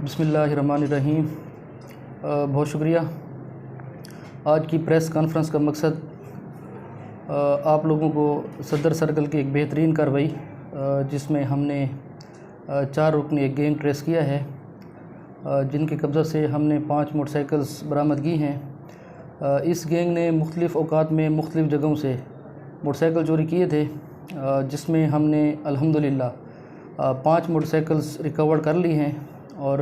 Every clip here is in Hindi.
बिस्मिल्लाहिर्रहमानिर्रहीम। बहुत शुक्रिया। आज की प्रेस कॉन्फ्रेंस का मकसद आप लोगों को सदर सर्कल की एक बेहतरीन कार्रवाई जिसमें हमने 4 रुकनी एक गैंग ट्रेस किया है, जिनके कब्ज़ा से हमने 5 मोटरसाइकिल्स बरामद की हैं। इस गैंग ने मुख्तलिफ़ औकात में मुख्तलिफ़ जगहों से मोटरसाइकिल चोरी किए थे, जिसमें हमने अल्हम्दुलिल्लाह 5 मोटरसाइकिल्स रिकवर कर ली हैं और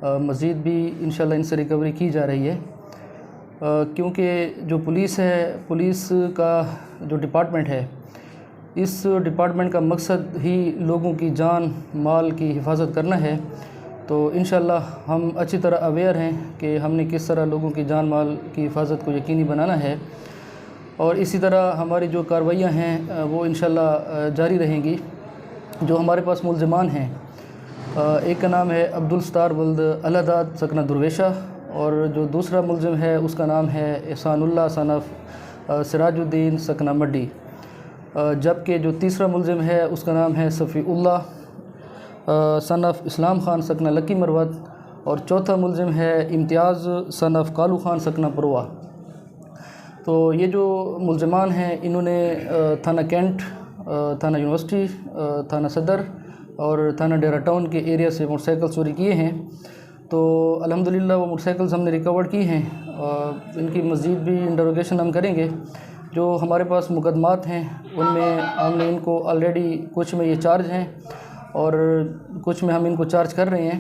मज़ीद भी इंशाल्लाह इनसे रिकवरी की जा रही है। क्योंकि जो पुलिस का जो डिपार्टमेंट है, इस डिपार्टमेंट का मकसद ही लोगों की जान माल की हिफाजत करना है। तो इंशाल्लाह हम अच्छी तरह अवेयर हैं कि हमने किस तरह लोगों की जान माल की हिफाजत को यकीनी बनाना है, और इसी तरह हमारी जो कार्रवाइयाँ हैं वो इंशाल्लाह जारी रहेंगी। जो हमारे पास मुल्ज़िमान हैं, एक का नाम है अब्दुल सत्तार वल्द अलदाद सकना दुर्वेशा, और जो दूसरा मुल्ज़िम है उसका नाम है एहसानुल्लाह सनफ़ सिराजुद्दीन सकना मड्डी। जबकि जो तीसरा मुल्ज़िम है उसका नाम है सफ़ीउल्लाह सनफ़ इस्लाम ख़ान सकना लकी मरवत, और चौथा मुल्ज़िम है इम्तियाज़ सनफ़ कालू ख़ान सकना परवा। तो ये जो मुल्ज़िमान हैं, इन्होंने थाना कैंट, थाना यूनिवर्सिटी, थाना सदर और थाना डेरा टाउन के एरिया से मोटरसाइकिल चोरी किए हैं। तो अल्हम्दुलिल्लाह वो मोटरसाइकिल्स हमने रिकवर की हैं, और इनकी मज़ीद भी इंटरोगेशन हम करेंगे। जो हमारे पास मुकदमात हैं उनमें हमने इनको ऑलरेडी, कुछ में ये चार्ज हैं और कुछ में हम इनको चार्ज कर रहे हैं,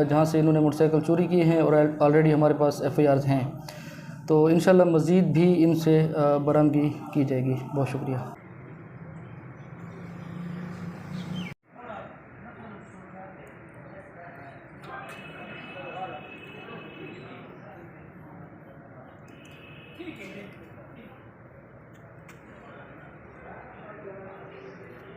जहाँ से इन्होंने मोटरसाइकिल चोरी की हैं, और ऑलरेडी हमारे पास FIRs हैं। तो इंशाल्लाह मज़ीद भी इनसे बरामदगी की जाएगी। बहुत शुक्रिया। ठीक है।